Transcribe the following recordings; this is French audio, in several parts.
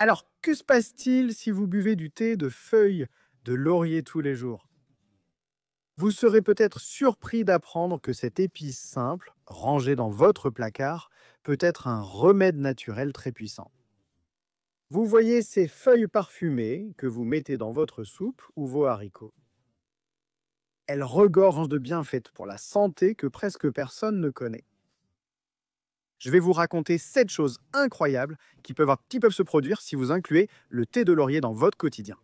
Alors, que se passe-t-il si vous buvez du thé de feuilles de laurier tous les jours? Vous serez peut-être surpris d'apprendre que cette épice simple, rangée dans votre placard, peut être un remède naturel très puissant. Vous voyez ces feuilles parfumées que vous mettez dans votre soupe ou vos haricots. Elles regorgent de bienfaits pour la santé que presque personne ne connaît. Je vais vous raconter 7 choses incroyables qui peuvent se produire si vous incluez le thé de laurier dans votre quotidien.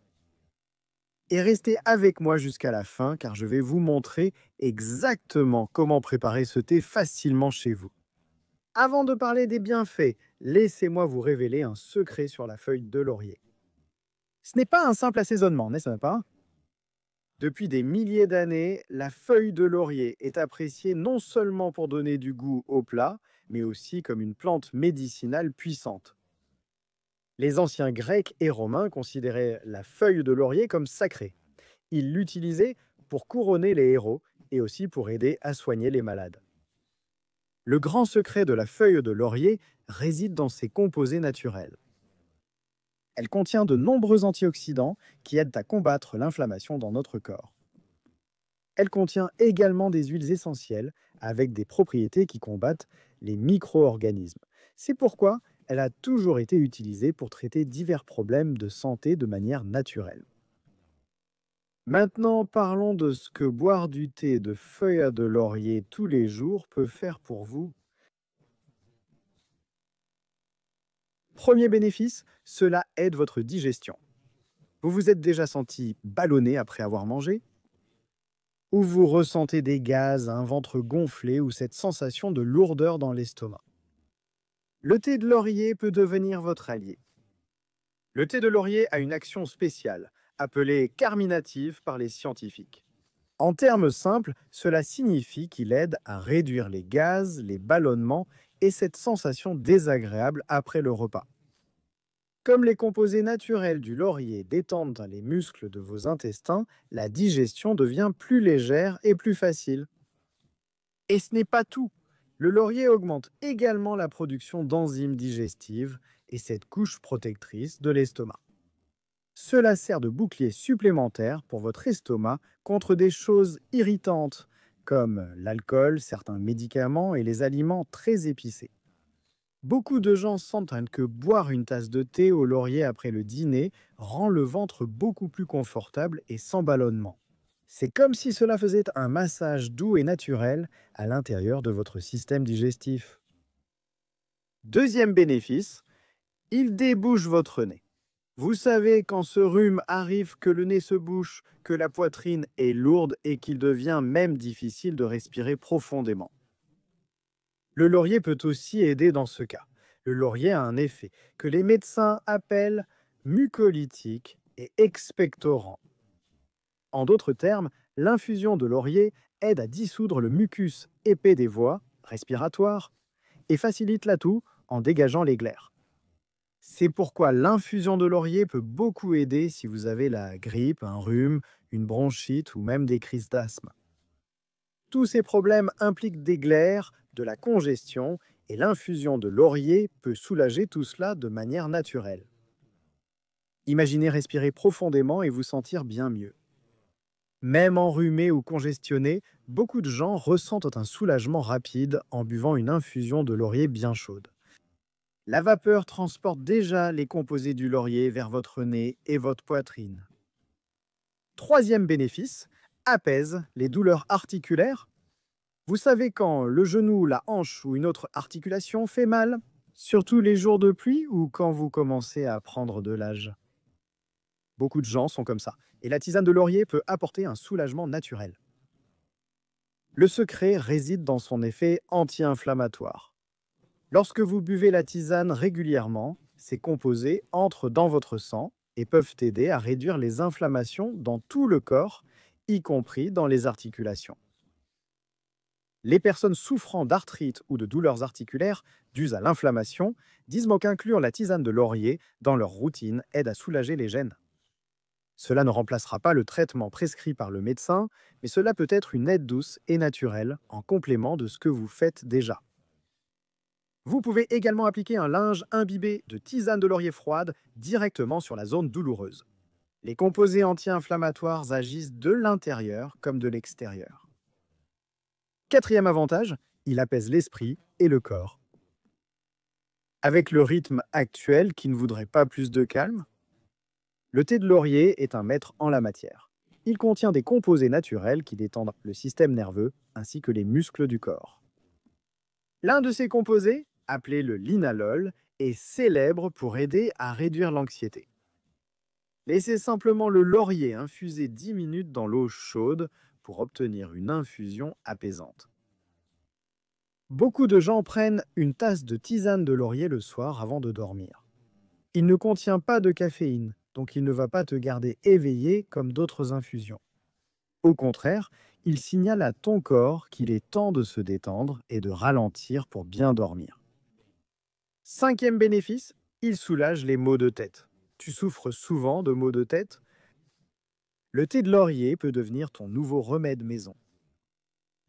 Et restez avec moi jusqu'à la fin car je vais vous montrer exactement comment préparer ce thé facilement chez vous. Avant de parler des bienfaits, laissez-moi vous révéler un secret sur la feuille de laurier. Ce n'est pas un simple assaisonnement, n'est-ce pas? Depuis des milliers d'années, la feuille de laurier est appréciée non seulement pour donner du goût au plat, mais aussi comme une plante médicinale puissante. Les anciens Grecs et Romains considéraient la feuille de laurier comme sacrée. Ils l'utilisaient pour couronner les héros et aussi pour aider à soigner les malades. Le grand secret de la feuille de laurier réside dans ses composés naturels. Elle contient de nombreux antioxydants qui aident à combattre l'inflammation dans notre corps. Elle contient également des huiles essentielles avec des propriétés qui combattent les micro-organismes. C'est pourquoi elle a toujours été utilisée pour traiter divers problèmes de santé de manière naturelle. Maintenant, parlons de ce que boire du thé de feuilles de laurier tous les jours peut faire pour vous. Premier bénéfice, cela aide votre digestion. Vous vous êtes déjà senti ballonné après avoir mangé? Ou vous ressentez des gaz, un ventre gonflé ou cette sensation de lourdeur dans l'estomac? Le thé de laurier peut devenir votre allié. Le thé de laurier a une action spéciale, appelée carminative par les scientifiques. En termes simples, cela signifie qu'il aide à réduire les gaz, les ballonnements et cette sensation désagréable après le repas. Comme les composés naturels du laurier détendent les muscles de vos intestins, la digestion devient plus légère et plus facile. Et ce n'est pas tout. Le laurier augmente également la production d'enzymes digestives et cette couche protectrice de l'estomac. Cela sert de bouclier supplémentaire pour votre estomac contre des choses irritantes comme l'alcool, certains médicaments et les aliments très épicés. Beaucoup de gens sentent que boire une tasse de thé au laurier après le dîner rend le ventre beaucoup plus confortable et sans ballonnement. C'est comme si cela faisait un massage doux et naturel à l'intérieur de votre système digestif. Deuxième bénéfice, il débouche votre nez. Vous savez, quand ce rhume arrive, que le nez se bouche, que la poitrine est lourde et qu'il devient même difficile de respirer profondément. Le laurier peut aussi aider dans ce cas. Le laurier a un effet que les médecins appellent mucolytique et expectorant. En d'autres termes, l'infusion de laurier aide à dissoudre le mucus épais des voies respiratoires et facilite la toux en dégageant les glaires. C'est pourquoi l'infusion de laurier peut beaucoup aider si vous avez la grippe, un rhume, une bronchite ou même des crises d'asthme. Tous ces problèmes impliquent des glaires, de la congestion, et l'infusion de laurier peut soulager tout cela de manière naturelle. Imaginez respirer profondément et vous sentir bien mieux. Même enrhumé ou congestionné, beaucoup de gens ressentent un soulagement rapide en buvant une infusion de laurier bien chaude. La vapeur transporte déjà les composés du laurier vers votre nez et votre poitrine. Troisième bénéfice, apaise les douleurs articulaires. Vous savez quand le genou, la hanche ou une autre articulation fait mal? Surtout les jours de pluie ou quand vous commencez à prendre de l'âge? Beaucoup de gens sont comme ça, et la tisane de laurier peut apporter un soulagement naturel. Le secret réside dans son effet anti-inflammatoire. Lorsque vous buvez la tisane régulièrement, ces composés entrent dans votre sang et peuvent aider à réduire les inflammations dans tout le corps, y compris dans les articulations. Les personnes souffrant d'arthrite ou de douleurs articulaires dues à l'inflammation disent qu'inclure la tisane de laurier dans leur routine aide à soulager les gènes. Cela ne remplacera pas le traitement prescrit par le médecin, mais cela peut être une aide douce et naturelle en complément de ce que vous faites déjà. Vous pouvez également appliquer un linge imbibé de tisane de laurier froide directement sur la zone douloureuse. Les composés anti-inflammatoires agissent de l'intérieur comme de l'extérieur. Quatrième avantage, il apaise l'esprit et le corps. Avec le rythme actuel qui ne voudrait pas plus de calme, le thé de laurier est un maître en la matière. Il contient des composés naturels qui détendent le système nerveux ainsi que les muscles du corps. L'un de ces composés, appelé le linalol, est célèbre pour aider à réduire l'anxiété. Laissez simplement le laurier infuser 10 minutes dans l'eau chaude pour obtenir une infusion apaisante. Beaucoup de gens prennent une tasse de tisane de laurier le soir avant de dormir. Il ne contient pas de caféine, donc il ne va pas te garder éveillé comme d'autres infusions. Au contraire, il signale à ton corps qu'il est temps de se détendre et de ralentir pour bien dormir. Cinquième bénéfice, il soulage les maux de tête. Tu souffres souvent de maux de tête? Le thé de laurier peut devenir ton nouveau remède maison.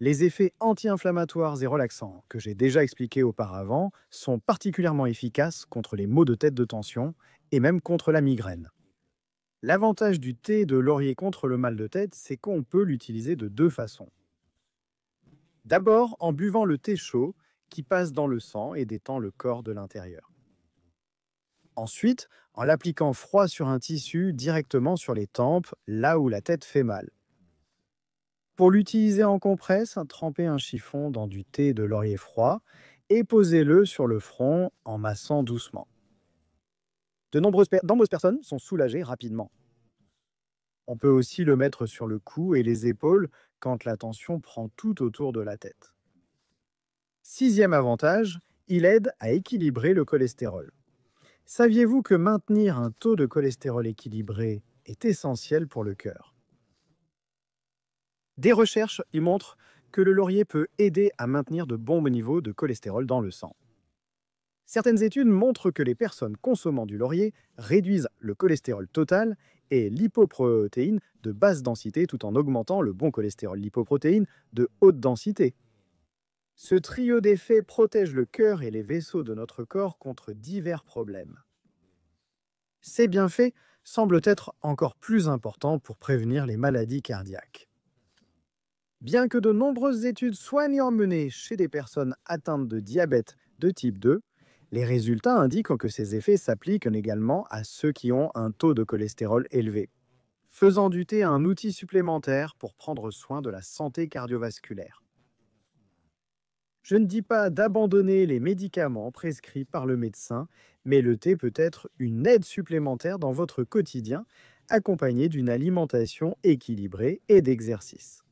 Les effets anti-inflammatoires et relaxants que j'ai déjà expliqués auparavant sont particulièrement efficaces contre les maux de tête de tension et même contre la migraine. L'avantage du thé de laurier contre le mal de tête, c'est qu'on peut l'utiliser de deux façons. D'abord, en buvant le thé chaud qui passe dans le sang et détend le corps de l'intérieur. Ensuite, en l'appliquant froid sur un tissu directement sur les tempes, là où la tête fait mal. Pour l'utiliser en compresse, trempez un chiffon dans du thé de laurier froid et posez-le sur le front en massant doucement. De nombreuses personnes sont soulagées rapidement. On peut aussi le mettre sur le cou et les épaules quand la tension prend tout autour de la tête. Sixième avantage, il aide à équilibrer le cholestérol. Saviez-vous que maintenir un taux de cholestérol équilibré est essentiel pour le cœur? Des recherches y montrent que le laurier peut aider à maintenir de bons niveaux de cholestérol dans le sang. Certaines études montrent que les personnes consommant du laurier réduisent le cholestérol total et l'hypoprotéine de basse densité tout en augmentant le bon cholestérol lipoprotéine de haute densité. Ce trio d'effets protège le cœur et les vaisseaux de notre corps contre divers problèmes. Ces bienfaits semblent être encore plus importants pour prévenir les maladies cardiaques. Bien que de nombreuses études soient menées chez des personnes atteintes de diabète de type 2, les résultats indiquent que ces effets s'appliquent également à ceux qui ont un taux de cholestérol élevé, faisant du thé un outil supplémentaire pour prendre soin de la santé cardiovasculaire. Je ne dis pas d'abandonner les médicaments prescrits par le médecin, mais le thé peut être une aide supplémentaire dans votre quotidien, accompagnée d'une alimentation équilibrée et d'exercice.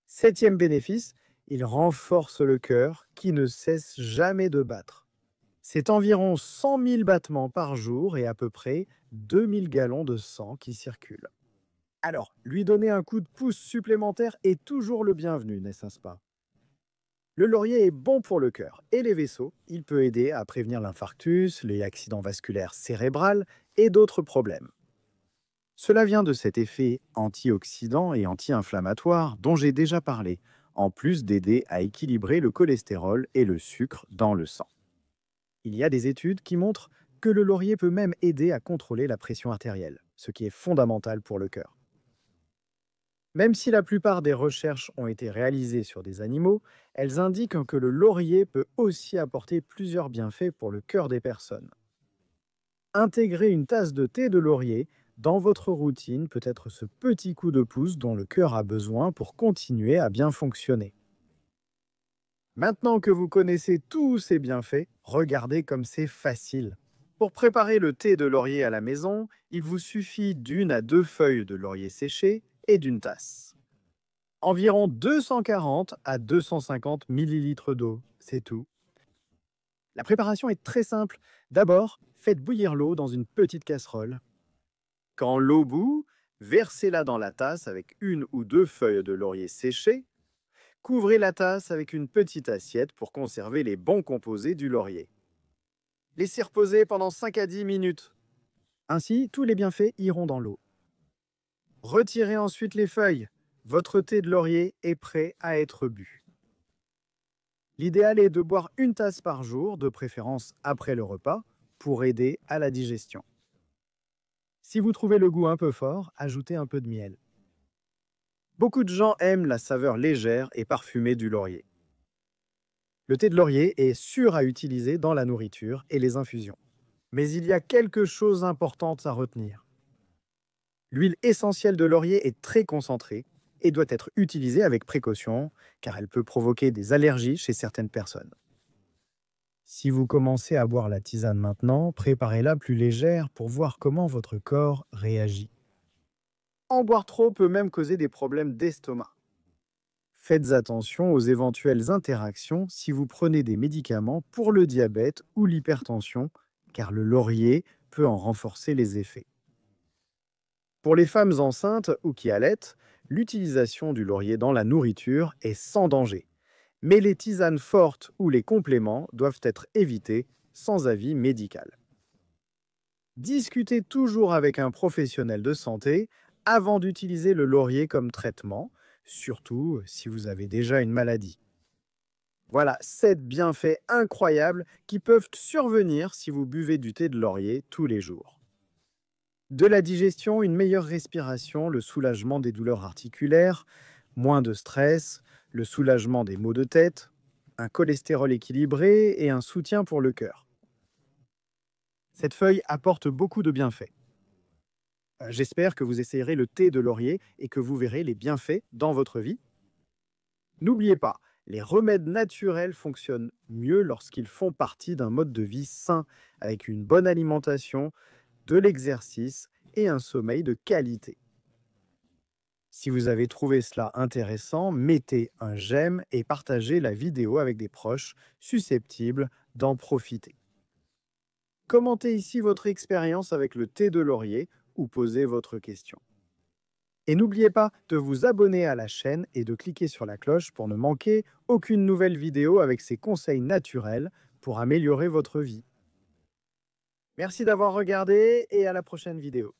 Septième bénéfice, il renforce le cœur qui ne cesse jamais de battre. C'est environ 100 000 battements par jour et à peu près 2000 gallons de sang qui circulent. Alors, lui donner un coup de pouce supplémentaire est toujours le bienvenu, n'est-ce pas? Le laurier est bon pour le cœur et les vaisseaux. Il peut aider à prévenir l'infarctus, les accidents vasculaires cérébraux et d'autres problèmes. Cela vient de cet effet antioxydant et anti-inflammatoire dont j'ai déjà parlé, en plus d'aider à équilibrer le cholestérol et le sucre dans le sang. Il y a des études qui montrent que le laurier peut même aider à contrôler la pression artérielle, ce qui est fondamental pour le cœur. Même si la plupart des recherches ont été réalisées sur des animaux, elles indiquent que le laurier peut aussi apporter plusieurs bienfaits pour le cœur des personnes. Intégrer une tasse de thé de laurier dans votre routine peut être ce petit coup de pouce dont le cœur a besoin pour continuer à bien fonctionner. Maintenant que vous connaissez tous ces bienfaits, regardez comme c'est facile. Pour préparer le thé de laurier à la maison, il vous suffit d'1 à 2 feuilles de laurier séchées et d'une tasse. Environ 240 à 250 ml d'eau, c'est tout. La préparation est très simple. D'abord, faites bouillir l'eau dans une petite casserole. Quand l'eau bout, versez-la dans la tasse avec 1 ou 2 feuilles de laurier séchées. Couvrez la tasse avec une petite assiette pour conserver les bons composés du laurier. Laissez reposer pendant 5 à 10 minutes. Ainsi, tous les bienfaits iront dans l'eau. Retirez ensuite les feuilles. Votre thé de laurier est prêt à être bu. L'idéal est de boire une tasse par jour, de préférence après le repas, pour aider à la digestion. Si vous trouvez le goût un peu fort, ajoutez un peu de miel. Beaucoup de gens aiment la saveur légère et parfumée du laurier. Le thé de laurier est sûr à utiliser dans la nourriture et les infusions. Mais il y a quelque chose d'important à retenir. L'huile essentielle de laurier est très concentrée et doit être utilisée avec précaution car elle peut provoquer des allergies chez certaines personnes. Si vous commencez à boire la tisane maintenant, préparez-la plus légère pour voir comment votre corps réagit. En boire trop peut même causer des problèmes d'estomac. Faites attention aux éventuelles interactions si vous prenez des médicaments pour le diabète ou l'hypertension, car le laurier peut en renforcer les effets. Pour les femmes enceintes ou qui allaitent, l'utilisation du laurier dans la nourriture est sans danger. Mais les tisanes fortes ou les compléments doivent être évités sans avis médical. Discutez toujours avec un professionnel de santé avant d'utiliser le laurier comme traitement, surtout si vous avez déjà une maladie. Voilà 7 bienfaits incroyables qui peuvent survenir si vous buvez du thé de laurier tous les jours. De la digestion, une meilleure respiration, le soulagement des douleurs articulaires, moins de stress, le soulagement des maux de tête, un cholestérol équilibré et un soutien pour le cœur. Cette feuille apporte beaucoup de bienfaits. J'espère que vous essayerez le thé de laurier et que vous verrez les bienfaits dans votre vie. N'oubliez pas, les remèdes naturels fonctionnent mieux lorsqu'ils font partie d'un mode de vie sain, avec une bonne alimentation, de l'exercice et un sommeil de qualité. Si vous avez trouvé cela intéressant, mettez un j'aime et partagez la vidéo avec des proches susceptibles d'en profiter. Commentez ici votre expérience avec le thé de laurier ou posez votre question. Et n'oubliez pas de vous abonner à la chaîne et de cliquer sur la cloche pour ne manquer aucune nouvelle vidéo avec ces conseils naturels pour améliorer votre vie. Merci d'avoir regardé et à la prochaine vidéo.